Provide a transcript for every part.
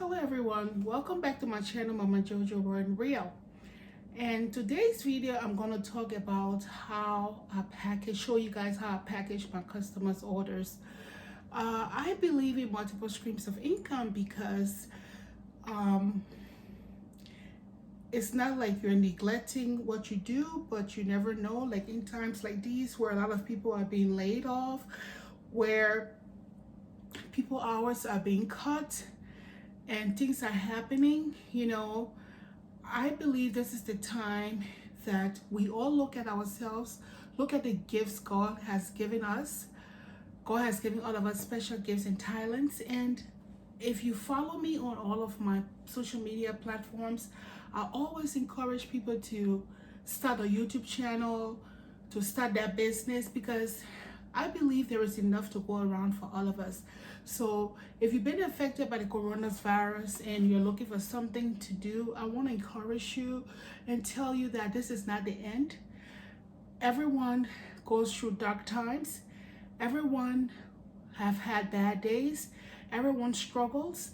Hello everyone, welcome back to my channel Mama Jojo Run Real. And today's video I'm going to talk about show you guys how I package my customers' orders. I believe in multiple streams of income because it's not like you're neglecting what you do, but you never know, like in times like these where a lot of people are being laid off, where people hours are being cut and things are happening, I believe this is the time that we all look at ourselves, look at the gifts God has given us. God has given all of us special gifts and talents. And if you follow me on all of my social media platforms, I always encourage people to start a YouTube channel, to start their business, because I believe there is enough to go around for all of us. So if you've been affected by the coronavirus and you're looking for something to do, I want to encourage you and tell you that this is not the end. Everyone goes through dark times. Everyone have had bad days. Everyone struggles.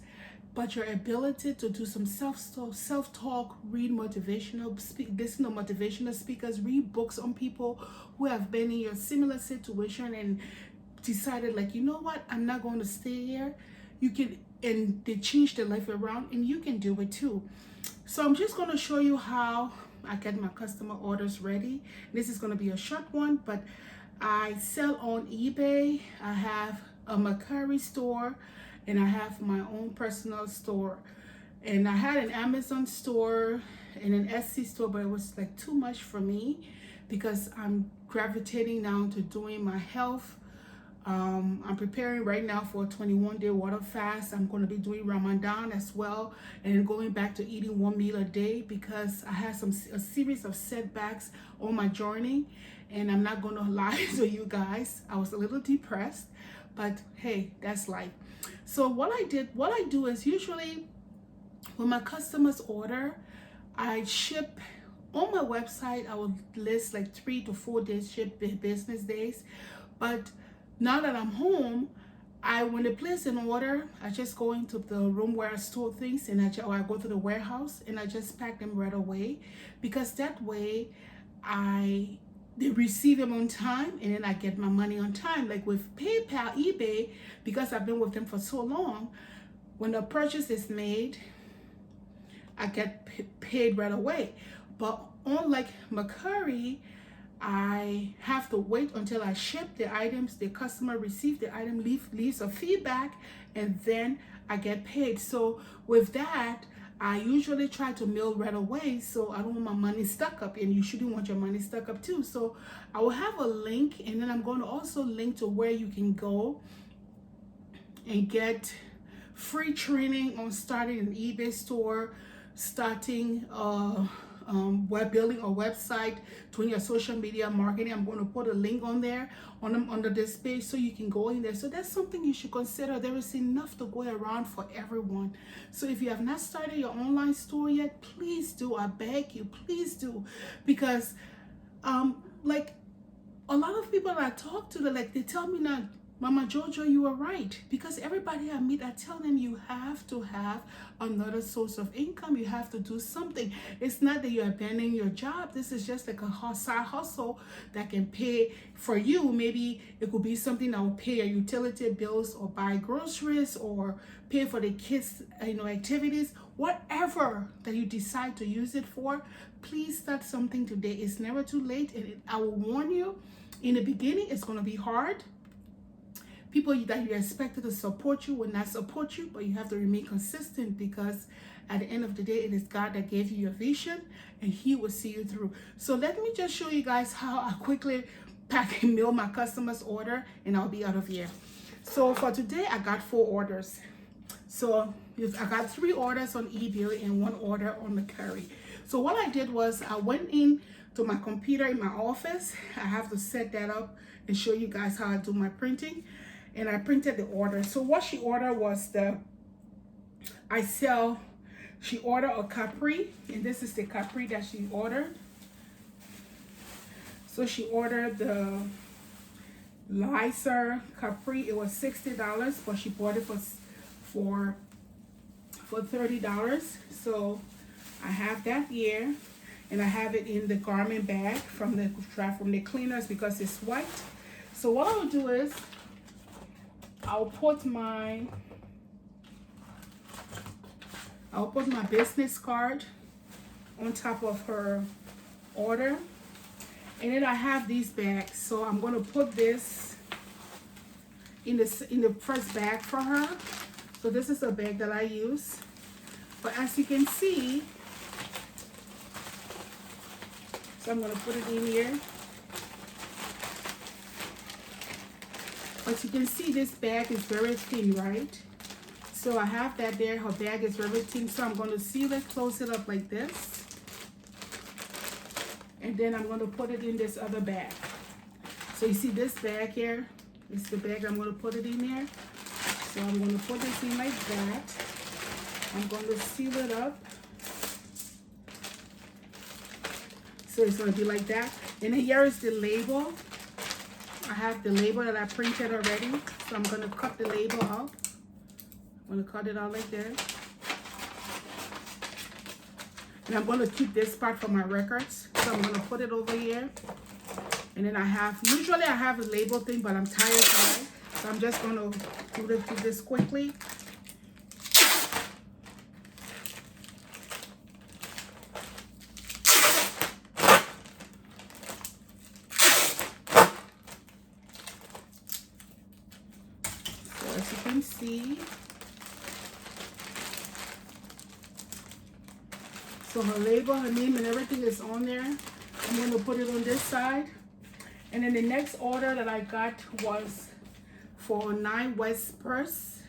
But your ability to do some self-talk, read listen to motivational speakers, read books on people who have been in your similar situation and decided, like, you know what, I'm not going to stay here. You can, and they change their life around, and you can do it too. So I'm just going to show you how I get my customer orders ready. This is going to be a short one, but I sell on eBay. I have a Mercari store, and I have my own personal store. And I had an Amazon store and an Etsy store, but it was like too much for me because I'm gravitating now to doing my health. I'm preparing right now for a 21-day water fast. I'm going to be doing Ramadan as well, and going back to eating one meal a day because I had a series of setbacks on my journey. And I'm not going to lie to you guys, I was a little depressed, but hey, that's life. So what I do is usually when my customers order, I ship on my website. I will list like 3 to 4 days ship business days. But now that I'm home, when they place an order, I just go into the room where I store things, and I go to the warehouse and I just pack them right away, because that way they receive them on time, and then I get my money on time. Like with PayPal, eBay, because I've been with them for so long, when the purchase is made, I get paid right away. But unlike Mercari, I have to wait until I ship the items, the customer receives the item, leaves a feedback, and then I get paid. So with that, I usually try to mail right away, so I don't want my money stuck up, and you shouldn't want your money stuck up too. So I will have a link, and then I'm going to also link to where you can go and get free training on starting an eBay store, starting building a website, doing your social media marketing. I'm going to put a link on there under this page so you can go in there. So that's something you should consider. There is enough to go around for everyone. So if you have not started your online store yet, please do. I beg you, please do, because like a lot of people that I talk to, they tell me now, Mama Jojo, you are right. Because everybody I meet, I tell them you have to have another source of income. You have to do something. It's not that you're abandoning your job. This is just like a side hustle that can pay for you. Maybe it could be something that will pay your utility bills, or buy groceries, or pay for the kids' activities. Whatever that you decide to use it for, please start something today. It's never too late. And I will warn you, in the beginning, it's going to be hard. People that you expected to support you will not support you, but you have to remain consistent, because at the end of the day, it is God that gave you your vision, and He will see you through. So let me just show you guys how I quickly pack and mail my customers' order, and I'll be out of here. So for today, I got 4 orders. So I got 3 orders on eBay and 1 order on Mercari. So what I did was I went in to my computer in my office. I have to set that up and show you guys how I do my printing. And I printed the order. So what she ordered was she ordered a Capri, and this is the Capri that she ordered. So she ordered the Licer Capri. It was $60, but she bought it for for $30. So I have that here, and I have it in the garment bag from the cleaners because it's white. So what I'll do is I'll put my business card on top of her order, and then I have these bags. So I'm going to put this in the first bag for her. So this is a bag that I use, but as you can see, so I'm going to put it in here. But you can see this bag is very thin, right? So I have that there. Her bag is very thin, so I'm going to seal it, close it up like this, and then I'm going to put it in this other bag. So you see this bag here, this is the bag I'm going to put it in there. So I'm going to put this in like that. I'm going to seal it up. So it's going to be like that. And then here is the label. I have the label that I printed already. So I'm going to cut the label out. I'm going to cut it out like that. And I'm going to keep this part for my records. So I'm going to put it over here. And then usually I have a label thing, but I'm tired today. So I'm just going to do this quickly. So as you can see, so her label, her name, and everything is on there. I'm going to put it on this side. And then the next order that I got was for a 9 West purse.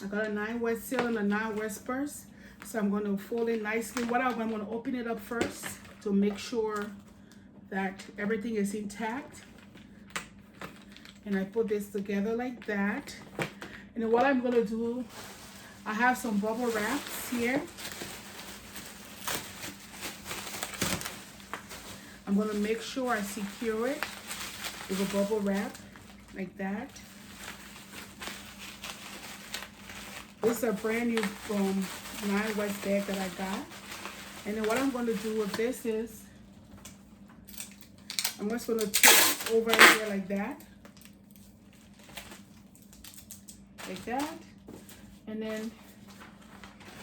I got a 9 West seal and a 9 West purse. So I'm going to fold it nicely. I'm going to open it up first to make sure that everything is intact. And I put this together like that. And then what I'm going to do, I have some bubble wraps here. I'm going to make sure I secure it with a bubble wrap like that. This is a brand new 9 West bag that I got. And then what I'm going to do with this is I'm just going to put over here like that. Like that. And then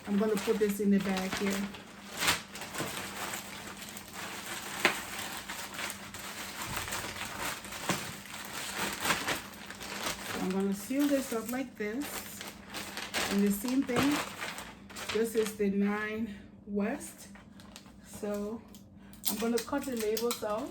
I'm going to put this in the bag here. I'm going to seal this up like this. And the same thing, this is the 9 West. So I'm going to cut the labels out.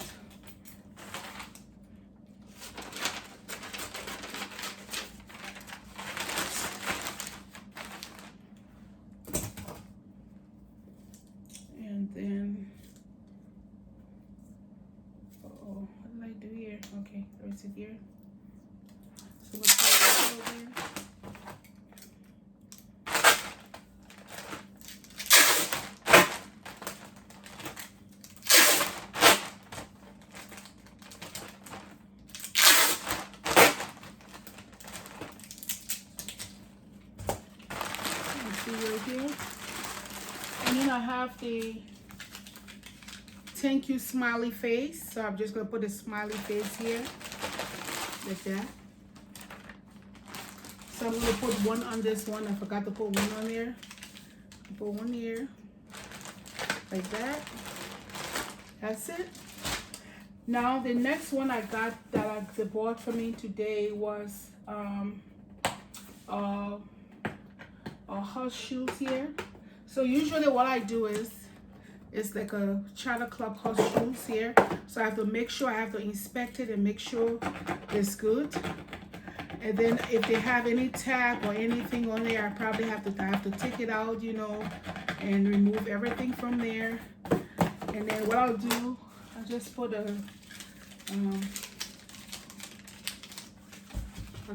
And then, what did I do here? Okay, there's it here. So we'll try this over here. Right here. And then I have the thank you smiley face. So I'm just going to put a smiley face here like that. So I'm going to put one on this one. I forgot to put one on there. Put one here like that. That's it. Now the next one I got that they bought for me today was house shoes here. So usually what I do is it's like a Charter Club house shoes here. So I have to make sure, I have to inspect it and make sure it's good. And then if they have any tag or anything on there, I probably have to take it out, you know, and remove everything from there. And then what I'll do, I'll just put a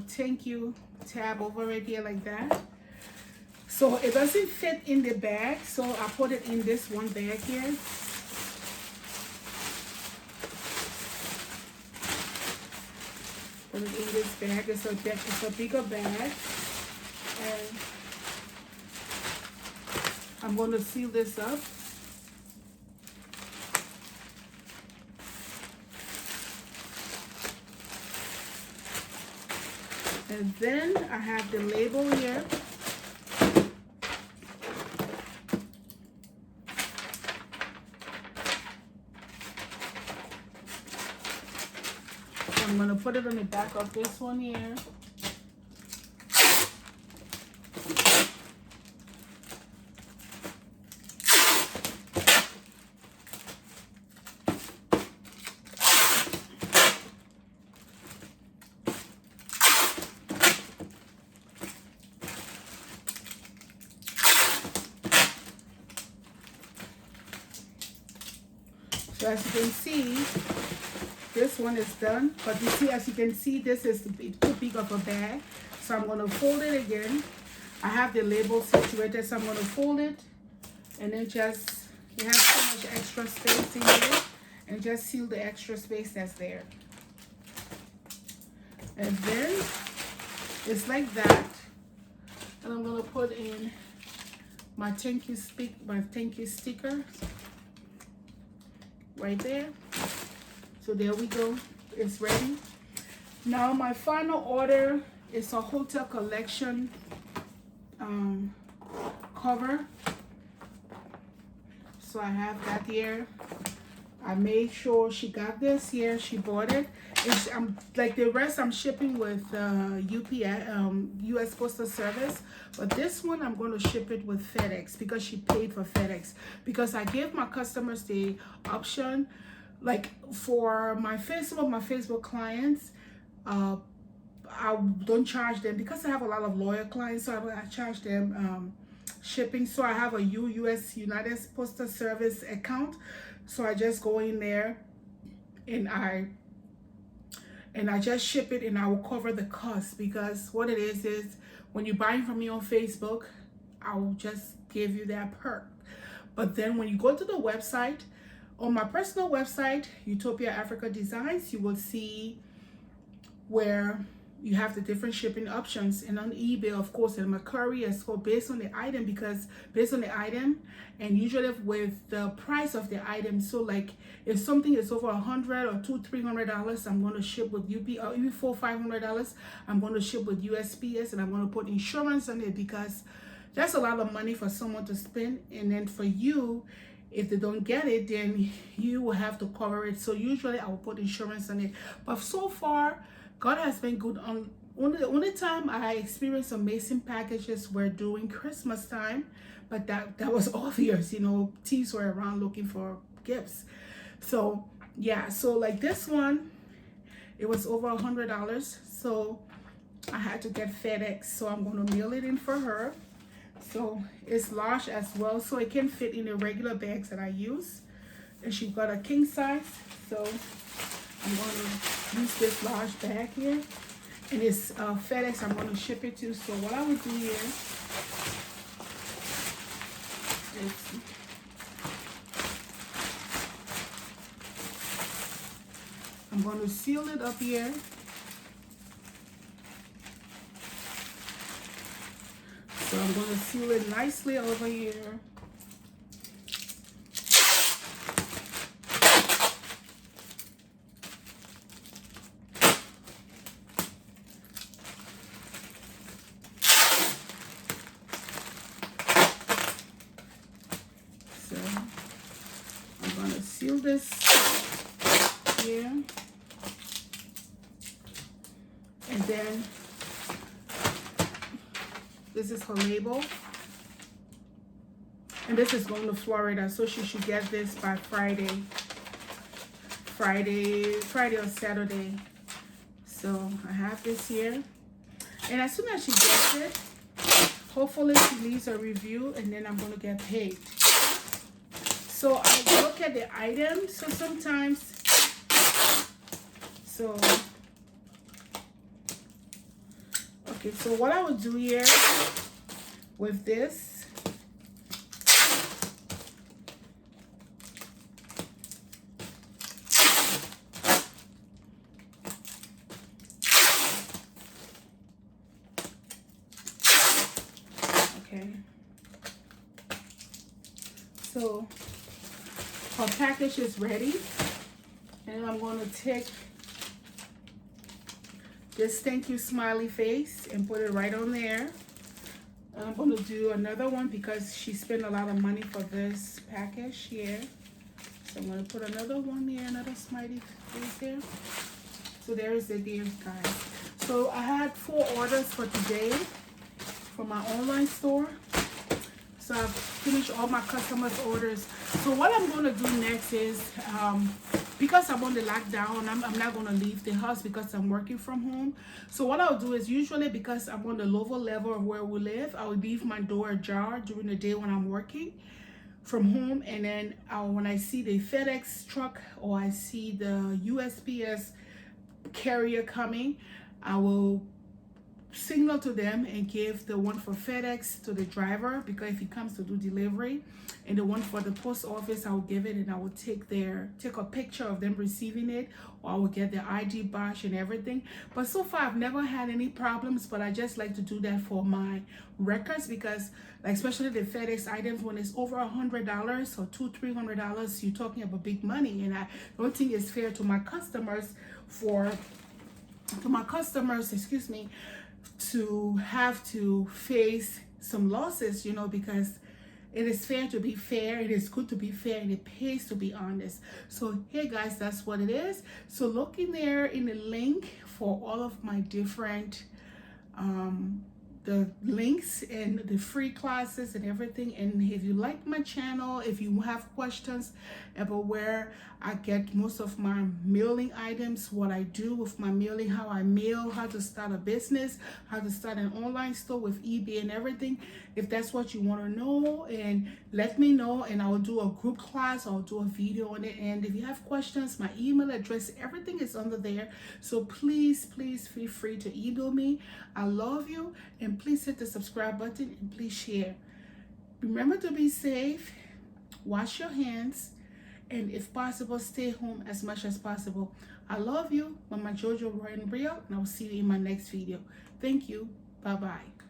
thank you tab over it here like that. So it doesn't fit in the bag, so I put it in this one bag here. Put it in this bag. It's a bigger bag. And I'm going to seal this up. And then I have the label here. I'm going to put it on the back of this one here. So as you can see, this one is done. But you see, as you can see, this is too big of a bag. So I'm going to fold it again. I have the label situated, so I'm going to fold it. And then just, you have so much extra space in here. And just seal the extra space that's there. And then, it's like that. And I'm going to put in my thank you sticker. Right there. So there we go. It's ready. Now my final order is a hotel collection cover. So I have that here. I made sure she got this here. She bought it. I'm like the rest I'm shipping with US Postal Service, but this one I'm going to ship it with FedEx because she paid for FedEx, because I gave my customers the option, like for my Facebook clients, I don't charge them because I have a lot of loyal clients, so I charge them shipping. So I have a United Postal Service account, so I just go in there and I just ship it, and I will cover the cost, because what it is when you're buying from me on Facebook, I will just give you that perk. But then when you go to the website, on my personal website, Utopia Africa Designs, you will see where you have the different shipping options. And on eBay, of course, and Mercari as well, based on the item, and usually with the price of the item. So like if something is over $100 or $200-300, I'm going to ship with UP, or even $400-500, I'm going to ship with USPS, and I'm going to put insurance on it, because that's a lot of money for someone to spend. And then for you, if they don't get it, then you will have to cover it. So usually I will put insurance on it. But so far, God has been good. The only time I experienced some missing packages were during Christmas time, but that was obvious. You know, thieves were around looking for gifts. So yeah, so like this one, it was over $100. So I had to get FedEx. So I'm going to mail it in for her. So it's large as well, so it can fit in the regular bags that I use. And she got a king size, so I'm going to use this large bag here. And it's FedEx I'm going to ship it to. So what I would do here is I'm going to seal it up here. So I'm going to seal it nicely over here. So I'm going to seal this here. And then this is her label, and this is going to Florida, so she should get this by Friday or Saturday. So I have this here, and as soon as she gets it, hopefully she leaves a review, and then I'm going to get paid. So I look at the items, so sometimes, okay, so what I would do here with this, okay, So our package is ready, and I'm going to take this thank you smiley face and put it right on there. And I'm going to do another one because she spent a lot of money for this package here. So I'm going to put another one here, another smiley face here. So there is it there, guys. So I had 4 orders for today from my online store. So I've finished all my customers' orders. So what I'm going to do next is, because I'm on the lockdown, I'm not going to leave the house because I'm working from home. So what I'll do is, usually because I'm on the lower level of where we live, I will leave my door ajar during the day when I'm working from home. And then when I see the FedEx truck or I see the USPS carrier coming, I will signal to them and give the one for FedEx to the driver, because if he comes to do delivery, and the one for the post office, I will give it and I will take a picture of them receiving it, or I will get their ID badge and everything. But so far I've never had any problems, but I just like to do that for my records, because like especially the FedEx items, when it's over $100 or $200-300, you're talking about big money, and I don't think it's fair to my customers excuse me, to have to face some losses, you know, because it is fair to be fair, it is good to be fair, and it pays to be honest. So hey guys, that's what it is. So look in there in the link for all of my different the links and the free classes and everything. And if you like my channel, if you have questions about where I get most of my mailing items, what I do with my mailing, how I mail, how to start a business, how to start an online store with eBay and everything, if that's what you want to know, and let me know, and I will do a group class, I'll do a video on it. And if you have questions, my email address, everything is under there. So please feel free to email me. I love you, and please hit the subscribe button, and please share. Remember to be safe, wash your hands, and if possible, stay home as much as possible. I love you, Mama Jojo, Roy and Bria, and I'll see you in my next video. Thank you. Bye-bye.